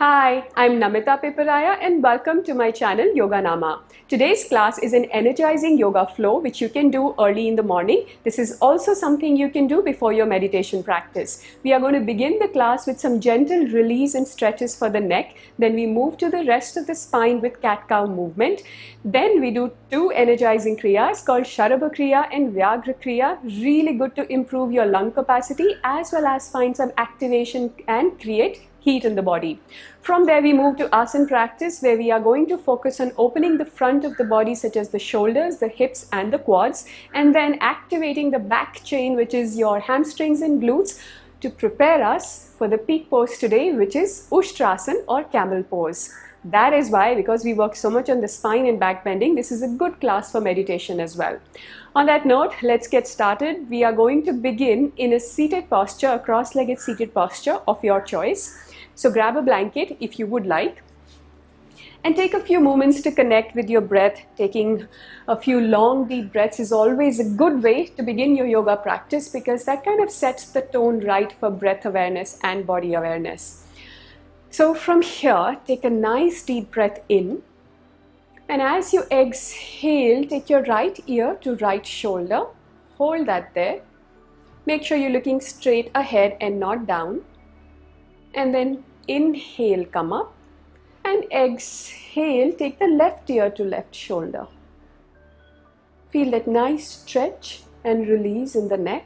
Hi, I'm Namita Peparaya and welcome to my channel Yoganama. Today's class is an energizing yoga flow which you can do early in the morning. This is also something you can do before your meditation practice. We are going to begin the class with some gentle release and stretches for the neck. Then we move to the rest of the spine with cat-cow movement. Then we do two energizing kriyas called Sharabha Kriya and Vyaghra Kriya. Really good to improve your lung capacity as well as find some activation and create heat in the body. From there we move to asana practice where we are going to focus on opening the front of the body such as the shoulders, the hips and the quads, and then activating the back chain, which is your hamstrings and glutes, to prepare us for the peak pose today, which is Ushtrasana or Camel pose. That is why, because we work so much on the spine and back bending, this is a good class for meditation as well. On that note, let's get started. We are going to begin in a seated posture, a cross-legged seated posture of your choice. So grab a blanket if you would like and take a few moments to connect with your breath. Taking a few long deep breaths is always a good way to begin your yoga practice because that kind of sets the tone right for breath awareness and body awareness. So from here, take a nice deep breath in, and as you exhale, take your right ear to right shoulder. Hold that there. Make sure you're looking straight ahead and not down. And then inhale, come up, and exhale, take the left ear to left shoulder. Feel that nice stretch and release in the neck,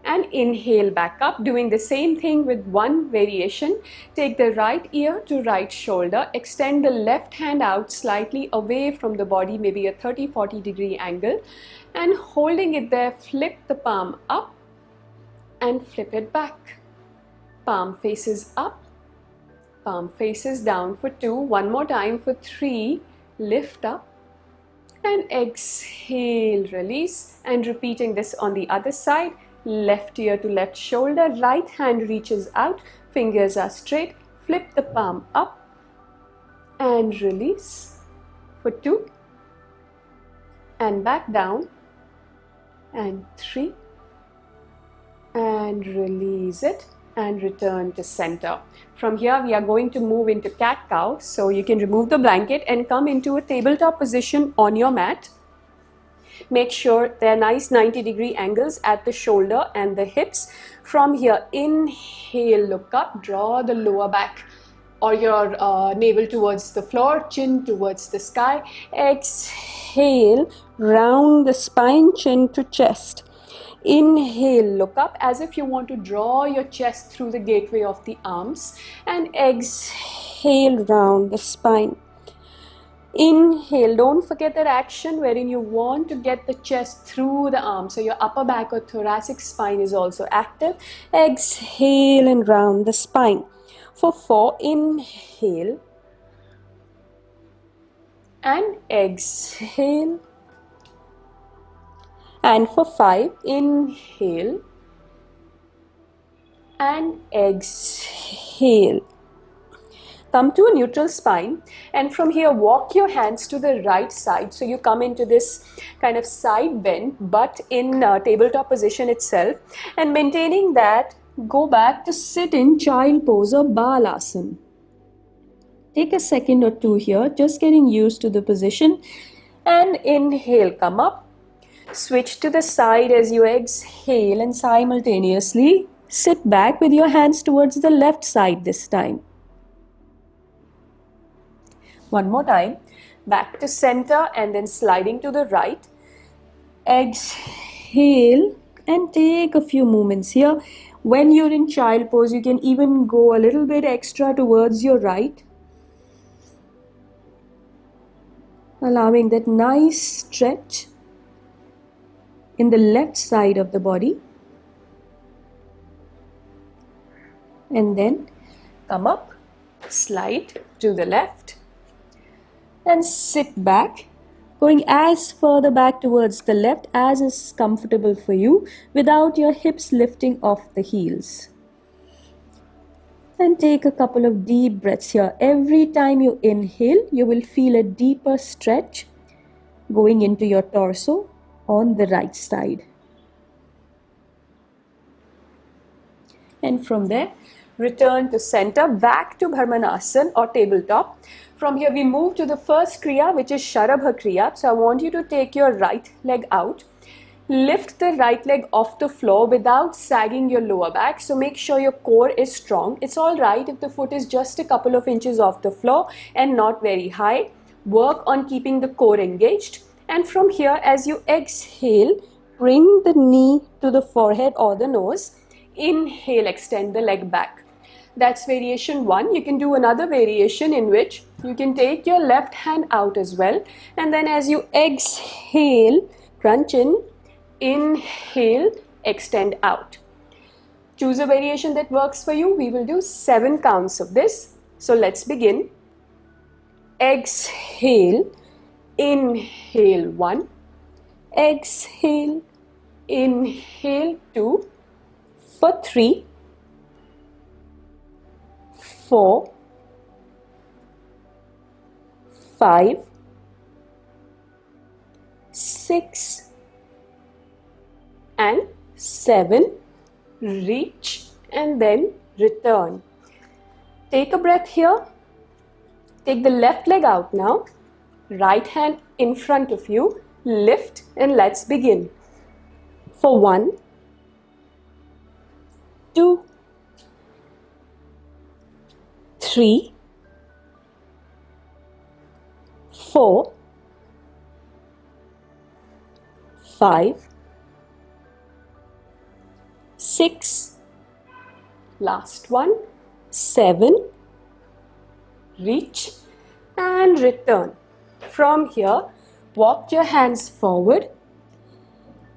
and inhale back up, doing the same thing with one variation. Take the right ear to right shoulder, extend the left hand out slightly away from the body, maybe a 30-40 degree angle, and holding it there, flip the palm up and flip it back. Palm faces up, palm faces down for 2, one more time for 3, lift up and exhale, release, and repeating this on the other side. Left ear to left shoulder, right hand reaches out, fingers are straight, flip the palm up and release for 2 and back down and 3 and release it and return to center. From here we are going to move into cat-cow, so you can remove the blanket and come into a tabletop position on your mat. Make sure there are nice 90-degree angles at the shoulder and the hips. From here, inhale, look up, draw the lower back or your navel towards the floor, chin towards the sky. Exhale, round the spine, chin to chest. Inhale, look up as if you want to draw your chest through the gateway of the arms, and exhale, round the spine. Inhale, don't forget that action wherein you want to get the chest through the arms, so your upper back or thoracic spine is also active. Exhale and round the spine. For 4, inhale and exhale. And for 5, inhale and exhale. Come to a neutral spine, and from here walk your hands to the right side. So you come into this kind of side bend but in tabletop position itself, and maintaining that, go back to sit in child pose or Balasan. Take a second or two here, just getting used to the position, and inhale, come up. Switch to the side as you exhale and simultaneously sit back with your hands towards the left side this time. One more time, back to center and then sliding to the right. Exhale and take a few moments here. When you're in child pose, you can even go a little bit extra towards your right, allowing that nice stretch in the left side of the body, and then come up, slide to the left and sit back, going as further back towards the left as is comfortable for you without your hips lifting off the heels. And take a couple of deep breaths here. Every time you inhale, you will feel a deeper stretch going into your torso on the right side. And from there, return to center, back to Bharmanasana or tabletop. From here we move to the first Kriya, which is Sharabha Kriya. So I want you to take your right leg out. Lift the right leg off the floor without sagging your lower back. So make sure your core is strong. It's all right if the foot is just a couple of inches off the floor and not very high. Work on keeping the core engaged. And from here, as you exhale, bring the knee to the forehead or the nose. Inhale, extend the leg back. That's variation 1. You can do another variation in which you can take your left hand out as well. And then as you exhale, crunch in, inhale, extend out. Choose a variation that works for you. We will do 7 counts of this. So let's begin. Exhale, inhale 1. Exhale, inhale 2. For 3, 4, 5, 6 and 7. Reach and then return. Take a breath here. Take the left leg out now. Right hand in front of you. Lift and let's begin. For 1, 2, 3, 4, 5, 6, last one, 7, reach and return. From here, walk your hands forward,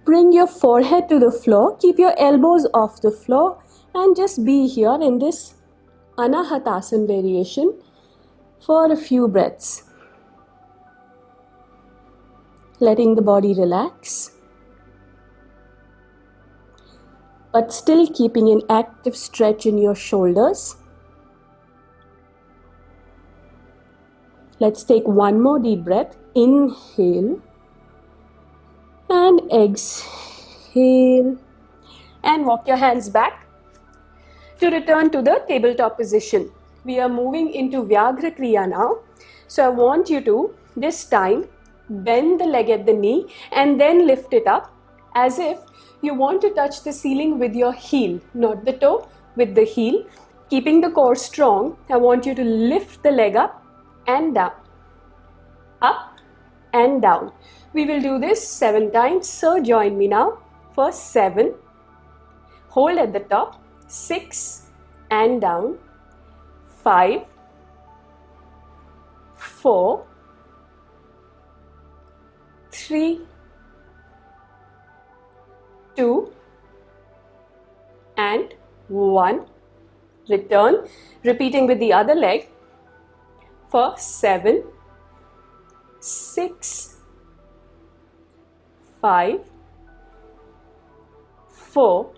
bring your forehead to the floor, keep your elbows off the floor and just be here in this Anahatasana variation for a few breaths. Letting the body relax, but still keeping an active stretch in your shoulders. Let's take one more deep breath. Inhale and exhale and walk your hands back to return to the tabletop position. We are moving into Vyaghra Kriya now. So I want you to this time bend the leg at the knee and then lift it up as if you want to touch the ceiling with your heel, not the toe, with the heel. Keeping the core strong, I want you to lift the leg up and down, up and down. We will do this 7 times, so join me now for 7. Hold at the top, 6 and down, 5, 4, 3, 2 and 1. Return, repeating with the other leg for 7, 6, 5, 4,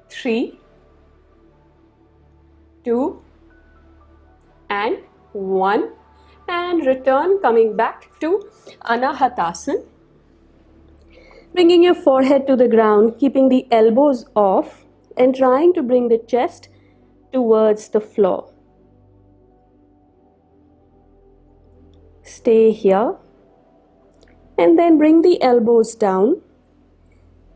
3, 2 and 1 and return, coming back to Anahatasana. Bringing your forehead to the ground, keeping the elbows off and trying to bring the chest towards the floor. Stay here and then bring the elbows down.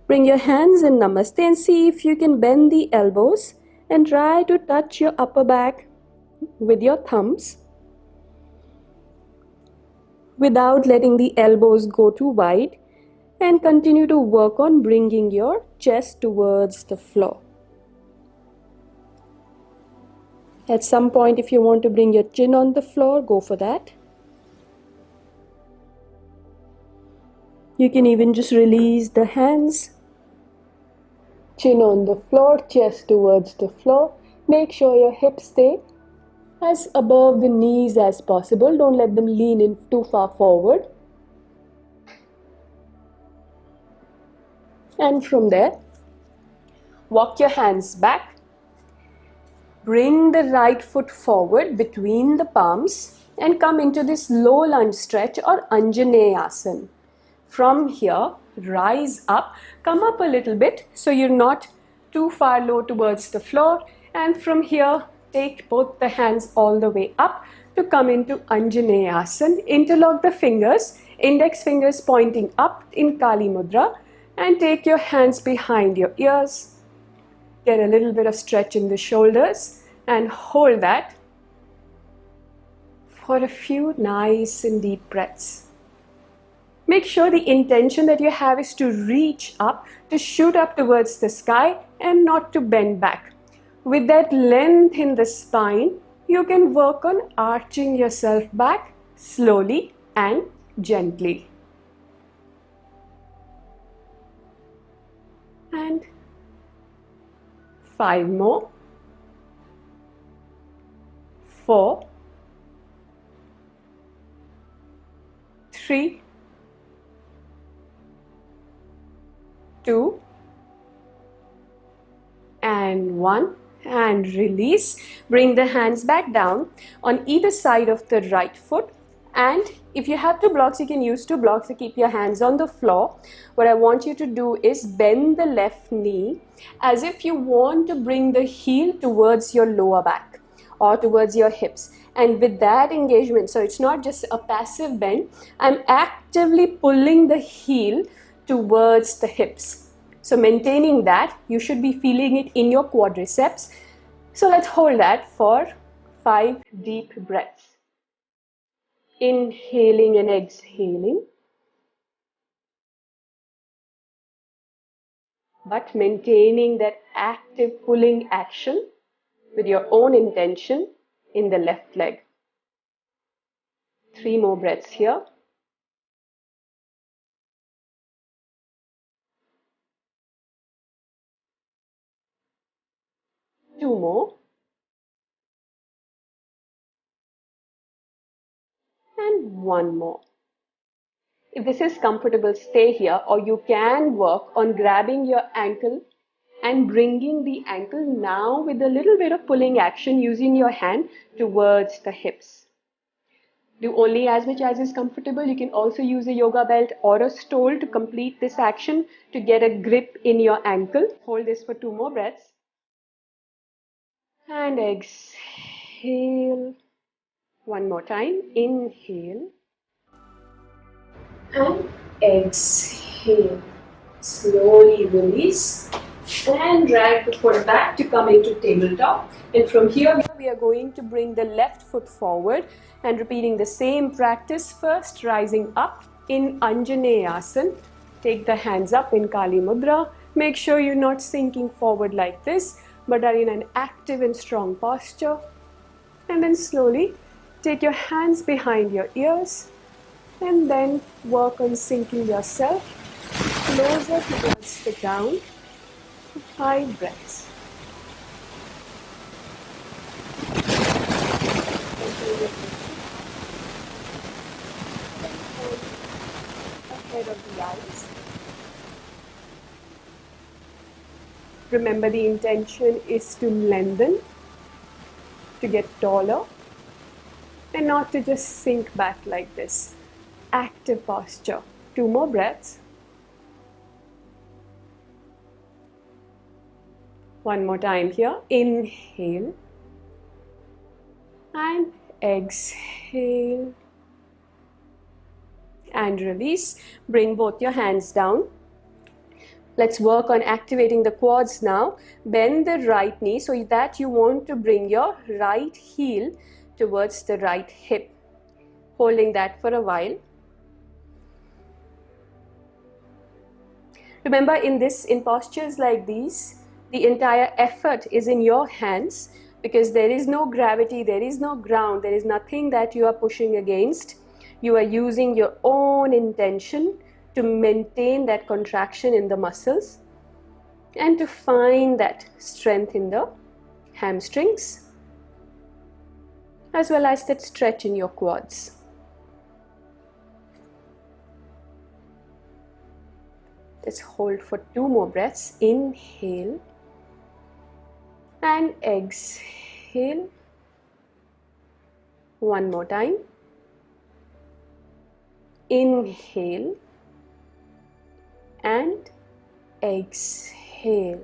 Bring your hands in Namaste and see if you can bend the elbows and try to touch your upper back with your thumbs without letting the elbows go too wide, and continue to work on bringing your chest towards the floor. At some point, if you want to bring your chin on the floor, go for that. You can even just release the hands. Chin on the floor, chest towards the floor. Make sure your hips stay as above the knees as possible. Don't let them lean in too far forward. And from there, walk your hands back. Bring the right foot forward between the palms and come into this low lunge stretch or Anjaneyasana. From here, rise up, come up a little bit so you're not too far low towards the floor, and from here take both the hands all the way up to come into Anjaneyasana. Interlock the fingers, index fingers pointing up in Kali Mudra, and take your hands behind your ears. Get a little bit of stretch in the shoulders and hold that for a few nice and deep breaths. Make sure the intention that you have is to reach up, to shoot up towards the sky and not to bend back. With that length in the spine, you can work on arching yourself back slowly and gently. And 5 more. 4, 3, 2, and 1, and release. Bring the hands back down on either side of the right foot, and if you have 2 blocks, you can use 2 blocks to keep your hands on the floor. What I want you to do is bend the left knee as if you want to bring the heel towards your lower back or towards your hips, and with that engagement, so it's not just a passive bend, I'm actively pulling the heel towards the hips. So maintaining that, you should be feeling it in your quadriceps. So let's hold that for 5 deep breaths. Inhaling and exhaling, but maintaining that active pulling action with your own intention in the left leg. 3 more breaths here. Two more. And 1 more. If this is comfortable, stay here, or you can work on grabbing your ankle and bringing the ankle now with a little bit of pulling action using your hand towards the hips. Do only as much as is comfortable. You can also use a yoga belt or a stole to complete this action to get a grip in your ankle. Hold this for 2 more breaths. And exhale. 1 more time. Inhale. And exhale. Slowly release and drag the foot back to come into tabletop. And from here we are going to bring the left foot forward and repeating the same practice. First rising up in Anjaneyasana. Take the hands up in Kali Mudra. Make sure you're not sinking forward like this, but are in an active and strong posture. And then slowly take your hands behind your ears and then work on sinking yourself closer towards the ground. 5 breaths. Ahead of the eyes. Remember, the intention is to lengthen, to get taller, and not to just sink back like this. Active posture. 2 more breaths. 1 more time here. Inhale and exhale and release. Bring both your hands down. Let's work on activating the quads now. Bend the right knee so that you want to bring your right heel towards the right hip. Holding that for a while. Remember, in postures like these, the entire effort is in your hands because there is no gravity, there is no ground, there is nothing that you are pushing against. You are using your own intention to maintain that contraction in the muscles and to find that strength in the hamstrings as well as that stretch in your quads. Let's hold for 2 more breaths. Inhale and exhale. 1 more time. Inhale and exhale.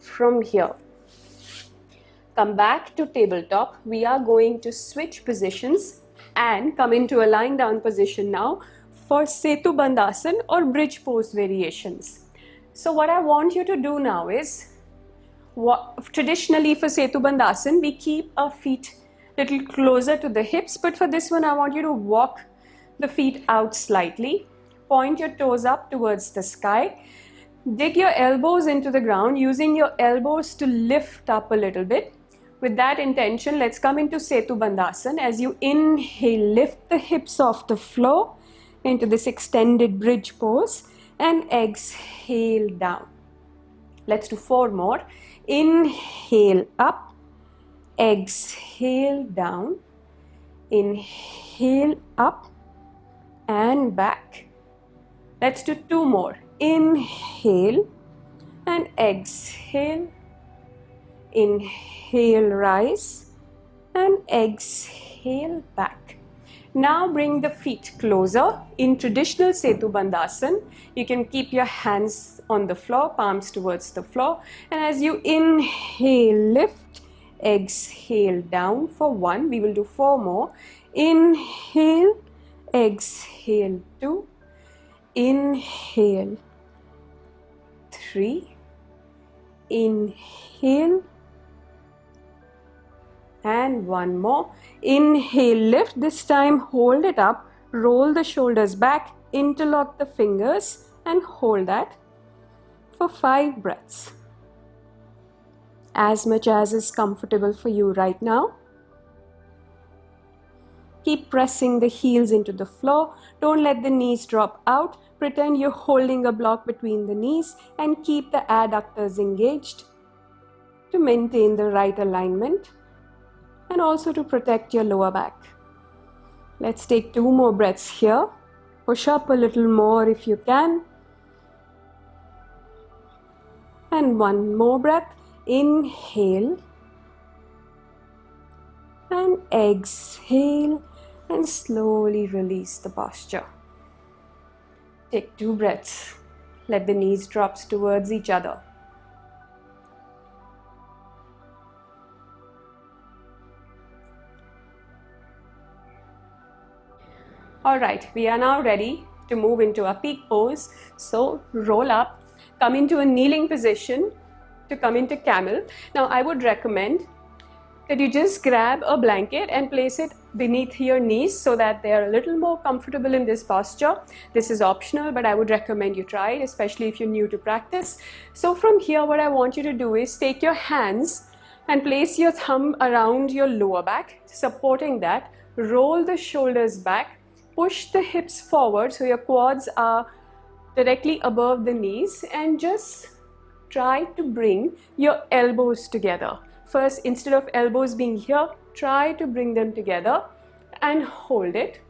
from here. Come back to tabletop. We are going to switch positions and come into a lying down position now for Setu Bandhasana or bridge pose variations. So what I want you to do now is, traditionally for Setu Bandhasana, we keep our feet a little closer to the hips, but for this one I want you to walk the feet out slightly, point your toes up towards the sky, dig your elbows into the ground, using your elbows to lift up a little bit. With that intention, let's come into Setu Bandhasana. As you inhale, lift the hips off the floor into this extended bridge pose and exhale down. Let's do 4 more. Inhale up, exhale down, inhale up and back. Let's do 2 more. Inhale and exhale. Inhale, rise and exhale back. Now bring the feet closer. In traditional Setu Bandhasana, you can keep your hands on the floor, palms towards the floor, and as you inhale, lift, exhale down for 1. We will do 4 more. Inhale, exhale 2, inhale 3, inhale and 1 more. Inhale, lift, this time hold it up, roll the shoulders back, interlock the fingers and hold that for 5 breaths. As much as is comfortable for you right now. Keep pressing the heels into the floor. Don't let the knees drop out. Pretend you're holding a block between the knees and keep the adductors engaged to maintain the right alignment and also to protect your lower back. Let's take 2 more breaths here. Push up a little more if you can. And 1 more breath. Inhale and exhale and slowly release the posture. Take 2 breaths. Let the knees drop towards each other. Alright, we are now ready to move into a peak pose. So roll up, come into a kneeling position to come into camel. Now I would recommend that you just grab a blanket and place it beneath your knees so that they are a little more comfortable in this posture. This is optional, but I would recommend you try it, especially if you're new to practice. So from here, what I want you to do is take your hands and place your thumb around your lower back, supporting that. Roll the shoulders back, push the hips forward so your quads are directly above the knees, and just try to bring your elbows together. First, instead of elbows being here, try to bring them together and hold it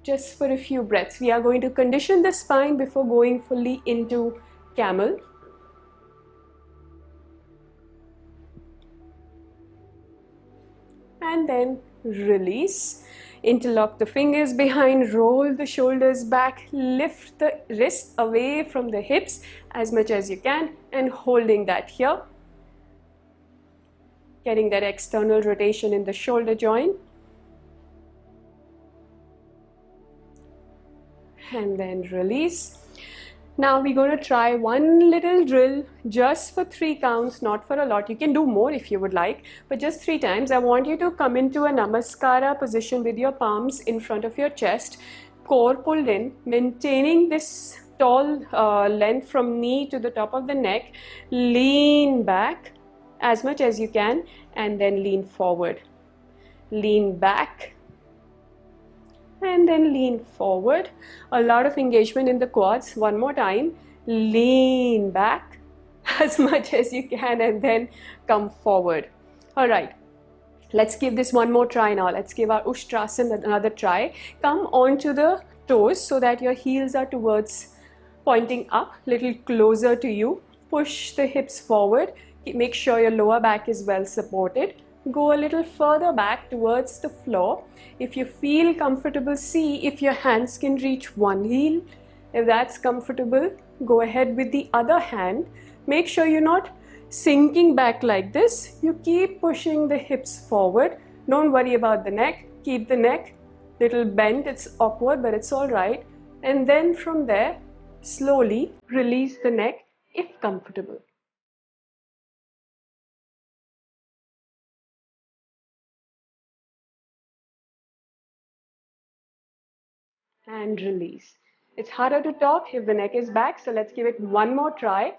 just for a few breaths. We are going to condition the spine before going fully into camel. And then release. Interlock the fingers behind, roll the shoulders back, lift the wrists away from the hips as much as you can, and holding that here. Getting that external rotation in the shoulder joint. And then release. Now we're going to try one little drill just for 3 counts, not for a lot. You can do more if you would like, but just 3 times. I want you to come into a namaskara position with your palms in front of your chest, core pulled in, maintaining this tall length from knee to the top of the neck. Lean back as much as you can and then lean forward. Lean back and then lean forward. A lot of engagement in the quads. One more time. Lean back as much as you can and then come forward. Alright, let's give this one more try now. Let's give our Ushtrasana another try. Come onto the toes so that your heels are towards pointing up, little closer to you. Push the hips forward. Make sure your lower back is well supported. Go a little further back towards the floor. If you feel comfortable, see if your hands can reach one heel. If that's comfortable, go ahead with the other hand. Make sure you're not sinking back like this. You keep pushing the hips forward. Don't worry about the neck. Keep the neck little bent. It's awkward, but it's all right. And then from there, slowly release the neck if comfortable. And release. It's harder to talk if the neck is back, so let's give it one more try.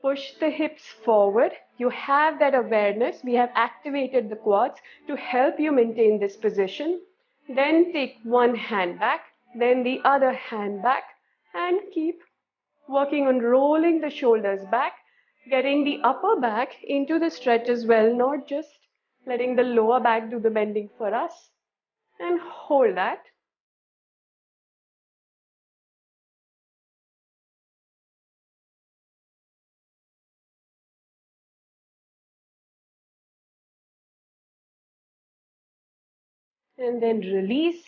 Push the hips forward. You have that awareness. We have activated the quads to help you maintain this position. Then take one hand back, then the other hand back, and keep working on rolling the shoulders back, getting the upper back into the stretch as well, not just letting the lower back do the bending for us. And hold that. And then release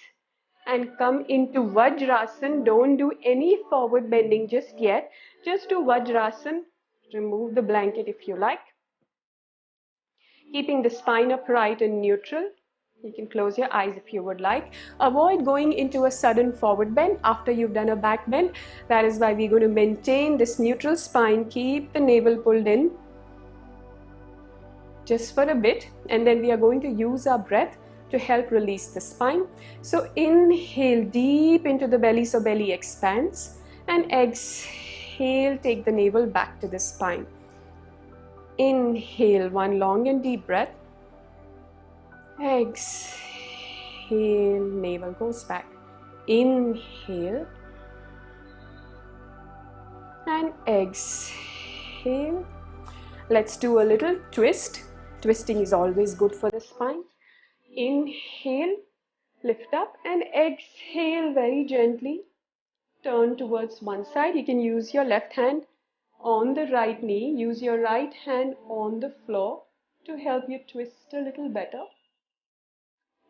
and come into Vajrasan. Don't do any forward bending just yet. Just do Vajrasan. Remove the blanket if you like. Keeping the spine upright and neutral. You can close your eyes if you would like. Avoid going into a sudden forward bend after you've done a back bend. That is why we're going to maintain this neutral spine. Keep the navel pulled in just for a bit, and then we are going to use our breath to help release the spine. So inhale deep into the belly, so belly expands, and exhale, take the navel back to the spine. Inhale, one long and deep breath. Exhale, navel goes back. Inhale and exhale. Let's do a little twist. Twisting is always good for the spine. Inhale, lift up, and exhale very gently. Turn towards one side. You can use your left hand on the right knee. Use your right hand on the floor to help you twist a little better.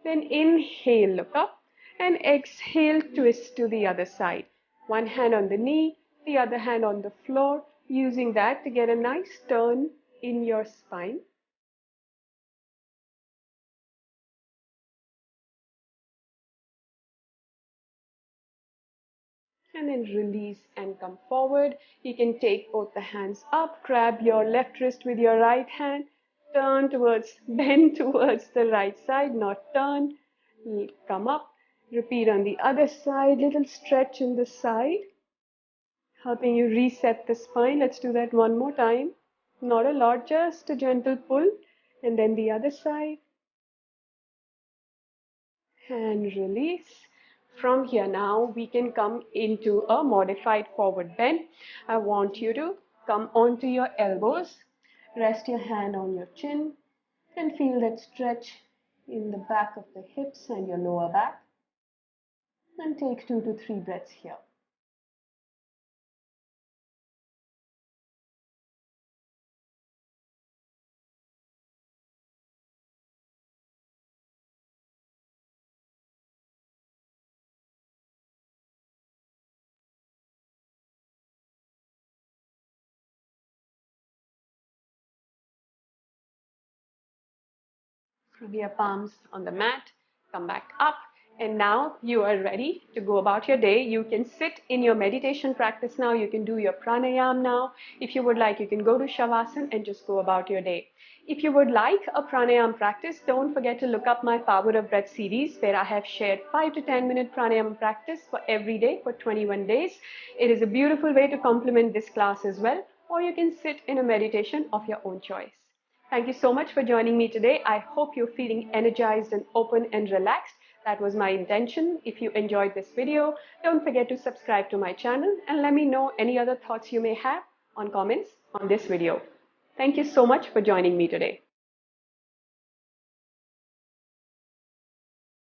Then inhale, look up, and exhale, twist to the other side. One hand on the knee, the other hand on the floor, using that to get a nice turn in your spine. And then release and come forward. You can take both the hands up, grab your left wrist with your right hand, turn towards, bend towards the right side, not turn. Come up, repeat on the other side, little stretch in the side, helping you reset the spine. Let's do that one more time. Not a lot, just a gentle pull. And then the other side. And release. From here now we can come into a modified forward bend. I want you to come onto your elbows, rest your hand on your chin, and feel that stretch in the back of the hips and your lower back, and take 2 to 3 breaths here. From your palms on the mat, come back up, and now you are ready to go about your day. You can sit in your meditation practice now. You can do your pranayam now. If you would like, you can go to Shavasana and just go about your day. If you would like a pranayam practice, don't forget to look up my Power of Breath series, where I have shared 5 to 10 minute pranayam practice for every day for 21 days. It is a beautiful way to complement this class as well, or you can sit in a meditation of your own choice. Thank you so much for joining me today. I hope you're feeling energized and open and relaxed. That was my intention. If you enjoyed this video, don't forget to subscribe to my channel and let me know any other thoughts you may have on comments on this video. Thank you so much for joining me today.